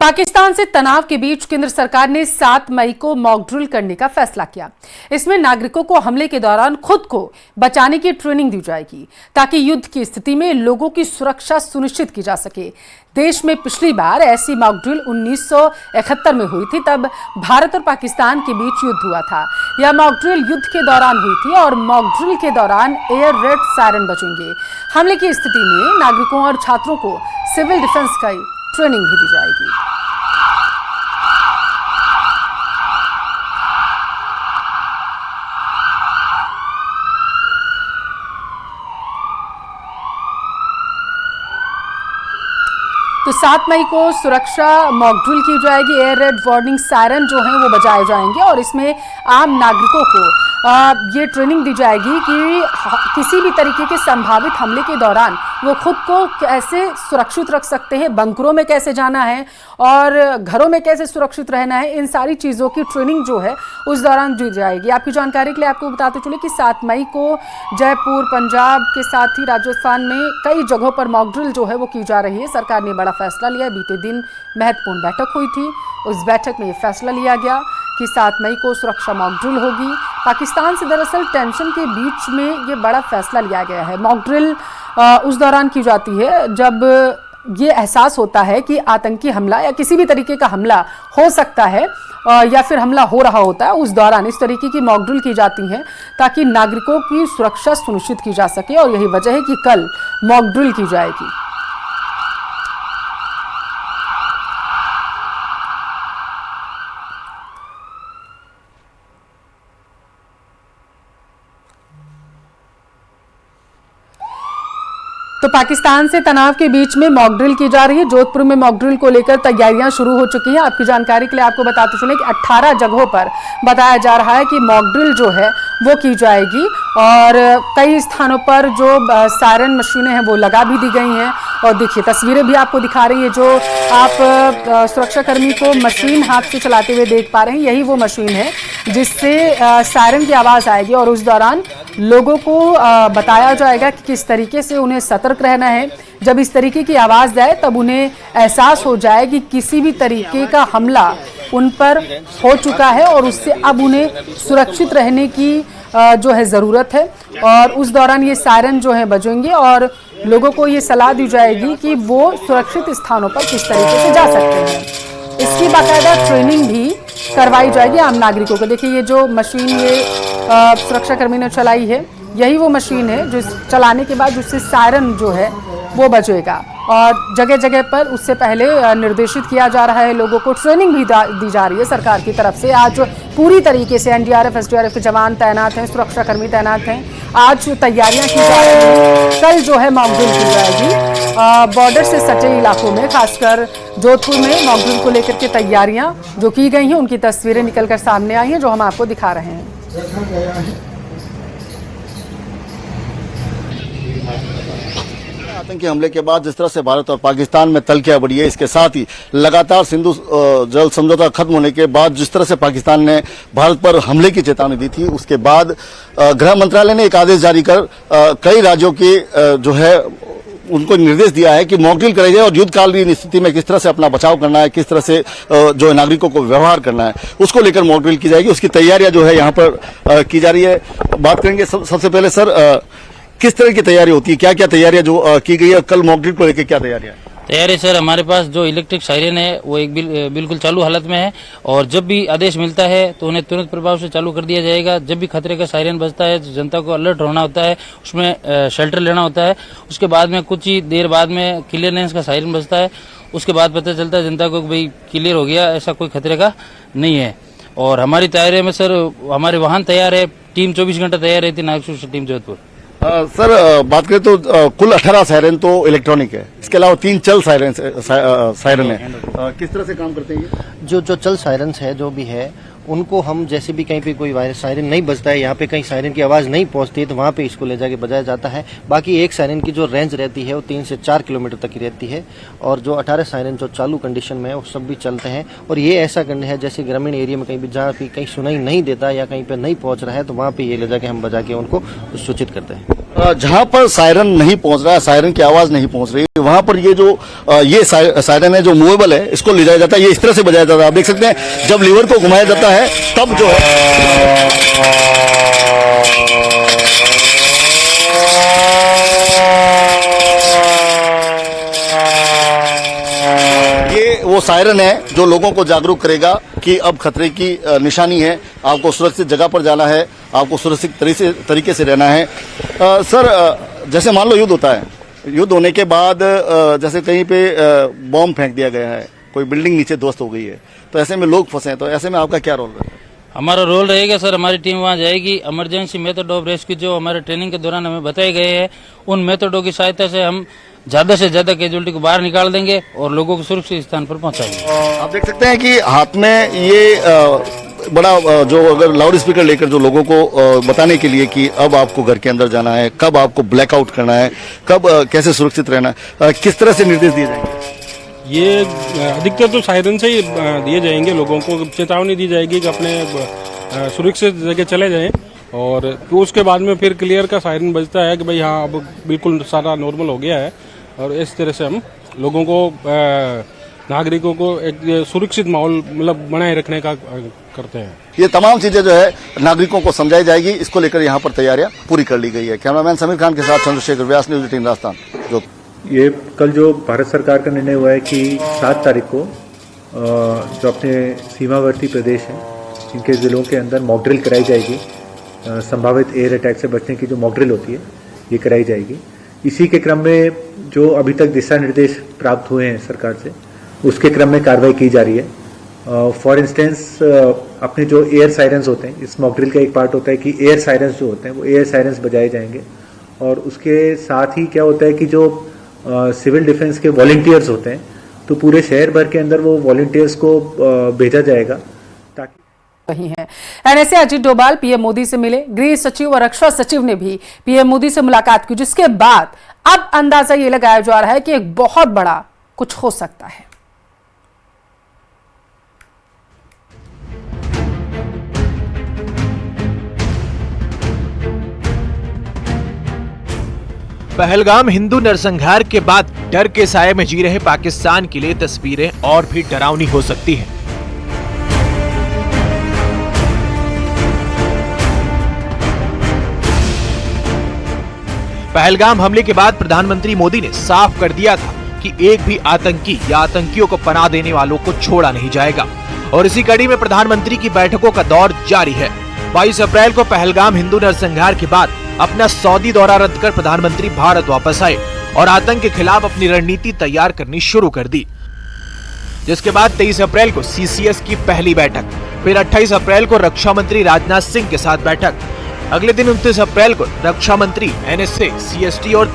पाकिस्तान से तनाव के बीच केंद्र सरकार ने 7 मई को मॉक ड्रिल करने का फैसला किया। इसमें नागरिकों को हमले के दौरान खुद को बचाने की ट्रेनिंग दी जाएगी ताकि युद्ध की स्थिति में लोगों की सुरक्षा सुनिश्चित की जा सके। देश में पिछली बार ऐसी मॉक ड्रिल 1971 में हुई थी। तब भारत और पाकिस्तान के बीच युद्ध हुआ था। यह मॉक ड्रिल युद्ध के दौरान हुई थी और मॉक ड्रिल के दौरान एयर रेड सायरन बजेंगे। हमले की स्थिति में नागरिकों और छात्रों को सिविल डिफेंस का ट्रेनिंग भी दी जाएगी। तो 7 मई को सुरक्षा मॉक ड्रिल की जाएगी। एयर रेड वार्निंग सायरन जो हैं वो बजाए जाएंगे और इसमें आम नागरिकों को ये ट्रेनिंग दी जाएगी कि किसी भी तरीके के संभावित हमले के दौरान वो खुद को कैसे सुरक्षित रख सकते हैं, बंकरों में कैसे जाना है और घरों में कैसे सुरक्षित रहना है। इन सारी चीज़ों की ट्रेनिंग जो है उस दौरान दी जाएगी। आपकी जानकारी के लिए आपको बताते चले कि 7 मई को जयपुर, पंजाब के साथ ही राजस्थान में कई जगहों पर मॉक ड्रिल जो है वो की जा रही है। सरकार ने बड़ा फैसला लिया। बीते दिन महत्वपूर्ण बैठक हुई थी। उस बैठक में ये फैसला लिया गया कि 7 मई को सुरक्षा मॉक ड्रिल होगी। पाकिस्तान से दरअसल टेंशन के बीच में ये बड़ा फैसला लिया गया है। मॉक ड्रिल उस दौरान की जाती है जब ये एहसास होता है कि आतंकी हमला या किसी भी तरीके का हमला हो सकता है या फिर हमला हो रहा होता है। उस दौरान इस तरीके की मॉक ड्रिल की जाती हैं ताकि नागरिकों की सुरक्षा सुनिश्चित की जा सके और यही वजह है कि कल मॉक ड्रिल की जाएगी। तो पाकिस्तान से तनाव के बीच में मॉक ड्रिल की जा रही है। जोधपुर में मॉक ड्रिल को लेकर तैयारियां शुरू हो चुकी हैं। आपकी जानकारी के लिए आपको बताते चलें कि 18 जगहों पर बताया जा रहा है कि मॉक ड्रिल जो है वो की जाएगी और कई स्थानों पर जो सायरन मशीनें हैं वो लगा भी दी गई हैं। और देखिए तस्वीरें भी आपको दिखा रही है। जो आप सुरक्षाकर्मी को मशीन हाथ से चलाते हुए देख पा रहे हैं, यही वो मशीन है जिससे सायरन की आवाज़ आएगी और उस दौरान लोगों को बताया जाएगा कि किस तरीके से उन्हें सतर्क रहना है। जब इस तरीके की आवाज़ आए तब उन्हें एहसास हो जाए कि किसी भी तरीके का हमला उन पर हो चुका है और उससे अब उन्हें सुरक्षित रहने की जो है ज़रूरत है। और उस दौरान ये सायरन जो है बजेंगे और लोगों को ये सलाह दी जाएगी कि वो सुरक्षित स्थानों पर किस तरीके से जा सकते हैं। इसकी बाकायदा ट्रेनिंग भी करवाई जाएगी आम नागरिकों को। देखिए ये जो मशीन ये सुरक्षाकर्मी ने चलाई है, यही वो मशीन है जो चलाने के बाद उससे सायरन जो है वो बजेगा और जगह जगह पर उससे पहले निर्देशित किया जा रहा है। लोगों को ट्रेनिंग भी दी जा रही है सरकार की तरफ से। आज पूरी तरीके से एनडीआरएफ, एसडीआरएफ के जवान तैनात हैं, सुरक्षाकर्मी तैनात हैं। आज तैयारियां की जा रही हैं। कल जो है मॉक ड्रिल की जाएगी। बॉर्डर से सटे इलाकों में, खासकर जोधपुर में मॉक ड्रिल को लेकर के तैयारियां जो की गई हैं उनकी तस्वीरें निकलकर सामने आई हैं जो हम आपको दिखा रहे हैं। आतंकी हमले के बाद जिस तरह से भारत और पाकिस्तान में तलखियां बढ़ी है, इसके साथ ही लगातार सिंधु जल समझौता खत्म होने के बाद जिस तरह से पाकिस्तान ने भारत पर हमले की चेतावनी दी थी, उसके बाद गृह मंत्रालय ने एक आदेश जारी कर कई राज्यों की जो है उनको निर्देश दिया है कि मॉक ड्रिल कराई जाए और युद्धकालीन स्थिति में किस तरह से अपना बचाव करना है, किस तरह से जो है नागरिकों को व्यवहार करना है, उसको लेकर मॉक ड्रिल की जाएगी। उसकी तैयारियां जो है यहाँ पर की जा रही है। बात करेंगे सबसे पहले सर, किस तरह की तैयारी होती है, क्या क्या तैयारियां जो की गई है, कल मॉक ड्रिल को लेकर क्या तैयारियां? तैयारी सर, हमारे पास जो इलेक्ट्रिक सायरन है वो एक बिल्कुल चालू हालत में है और जब भी आदेश मिलता है तो उन्हें तुरंत प्रभाव से चालू कर दिया जाएगा। जब भी खतरे का सायरन बजता है तो जनता को अलर्ट होना होता है, उसमें शेल्टर लेना होता है। उसके बाद में कुछ ही देर बाद में क्लियरेंस का सायरन बजता है। उसके बाद पता चलता है जनता को कि भाई क्लियर हो गया, ऐसा कोई खतरे का नहीं है। और हमारी तैयारी में सर हमारे वाहन तैयार है, टीम 24 घंटा तैयार रहती है, नागपुर से टीम जोधपुर। सर बात करें तो कुल 18 सायरन तो इलेक्ट्रॉनिक है, इसके अलावा 3 चल सायरन है। किस तरह से काम करते हैं ये? जो चल सायरन है जो भी है उनको हम जैसे भी कहीं पे कोई सायरन नहीं बजता है, यहाँ पे कहीं सायरन की आवाज़ नहीं पहुँचती है तो वहाँ पे इसको ले जाके बजाया जाता है। बाकी एक सायरन की जो रेंज रहती है वो 3 से 4 किलोमीटर तक की रहती है और जो 18 सायरन जो चालू कंडीशन में है वो सब भी चलते हैं। और ये ऐसा करना है जैसे ग्रामीण एरिया में कहीं भी जहाँ भी कहीं सुनाई नहीं देता या कहीं पर नहीं पहुँच रहा है तो वहाँ पर ये ले जाके हम बजा के उनको सूचित करते हैं। जहां पर सायरन नहीं पहुंच रहा है, सायरन की आवाज नहीं पहुंच रही, वहां पर ये जो ये सायरन है जो मूवेबल है, इसको ले जाया जाता है। ये इस तरह से बजाया जाता है, आप देख सकते हैं जब लीवर को घुमाया जाता है तब जो है वो सायरन है जो लोगों को जागरूक करेगा कि अब खतरे की निशानी है, आपको सुरक्षित जगह पर जाना है, आपको सुरक्षित तरीके से रहना है। सर, जैसे मान लो युद्ध होता है, युद्ध होने के बाद जैसे कहीं पे बॉम्ब फेंक दिया गया है, कोई बिल्डिंग नीचे ध्वस्त हो गई है, तो ऐसे में लोग फंसे हैं, तो ऐसे में आपका क्या रोल है? हमारा रोल रहेगा सर, हमारी टीम वहां जाएगी। इमरजेंसी मेथड ऑफ रेस्क्यू जो हमारे ट्रेनिंग के दौरान हमें बताए गए हैं, उन मेथडों की सहायता से हम ज्यादा से ज्यादा कैजुअलिटी को बाहर निकाल देंगे और लोगों को सुरक्षित स्थान पर पहुंचाएंगे। आप देख सकते हैं कि हाथ में ये बड़ा जो अगर लाउड स्पीकर लेकर जो लोगों को बताने के लिए कि अब आपको घर के अंदर जाना है, कब आपको ब्लैकआउट करना है, कब कैसे सुरक्षित रहना है, किस तरह से निर्देश दिए जाएंगे? ये अधिकतर तो सायरन से ही दिए जाएंगे, लोगों को चेतावनी दी जाएगी कि अपने सुरक्षित जगह चले जाएं, और तो उसके बाद में फिर क्लियर का सायरन बजता है कि भाई हाँ अब बिल्कुल सारा नॉर्मल हो गया है। और इस तरह से हम लोगों को नागरिकों को एक सुरक्षित माहौल मतलब बनाए रखने का करते हैं। ये तमाम चीजें जो है नागरिकों को समझाई जाएगी, इसको लेकर यहाँ पर तैयारियां पूरी कर ली गई है। कैमरामैन समीर खान के साथ चंद्रशेखर व्यास, न्यूज़ 18 राजस्थान। जो ये कल जो भारत सरकार का निर्णय हुआ है कि 7 तारीख को जो अपने सीमावर्ती प्रदेश हैं इनके ज़िलों के अंदर मॉक ड्रिल कराई जाएगी, संभावित एयर अटैक से बचने की जो मॉक ड्रिल होती है ये कराई जाएगी। इसी के क्रम में जो अभी तक दिशा निर्देश प्राप्त हुए हैं सरकार से, उसके क्रम में कार्रवाई की जा रही है। फॉर इंस्टेंस अपने जो एयर सायरन्स होते हैं, इस मॉक ड्रिल का एक पार्ट होता है कि एयर सायरन्स जो होते हैं वो एयर सायरन्स बजाए जाएंगे, और उसके साथ ही क्या होता है कि जो सिविल डिफेंस के वॉलंटियर्स होते हैं तो पूरे शहर भर के अंदर वो वॉलंटियर्स को भेजा जाएगा ताकि वही है। एनएसए अजीत डोभाल पीएम मोदी से मिले, गृह सचिव और रक्षा सचिव ने भी पीएम मोदी से मुलाकात की, जिसके बाद अब अंदाजा ये लगाया जा रहा है कि एक बहुत बड़ा कुछ हो सकता है। पहलगाम हिंदू नरसंहार के बाद डर के साये में जी रहे पाकिस्तान के लिए तस्वीरें और भी डरावनी हो सकती हैं। पहलगाम हमले के बाद प्रधानमंत्री मोदी ने साफ कर दिया था कि एक भी आतंकी या आतंकियों को पनाह देने वालों को छोड़ा नहीं जाएगा, और इसी कड़ी में प्रधानमंत्री की बैठकों का दौर जारी है। 22 अप्रैल को पहलगाम हिंदू नरसंहार के बाद अपना सऊदी दौरा रद्द कर प्रधानमंत्री भारत वापस आए और आतंक के खिलाफ अपनी रणनीति तैयार करनी शुरू कर दी, जिसके बाद 23 अप्रैल को सीसीएस की पहली बैठक, फिर 28 अप्रैल को रक्षा मंत्री राजनाथ सिंह के साथ बैठक, अगले दिन 29 अप्रैल को रक्षा मंत्री, एनएसए, सीएसटी और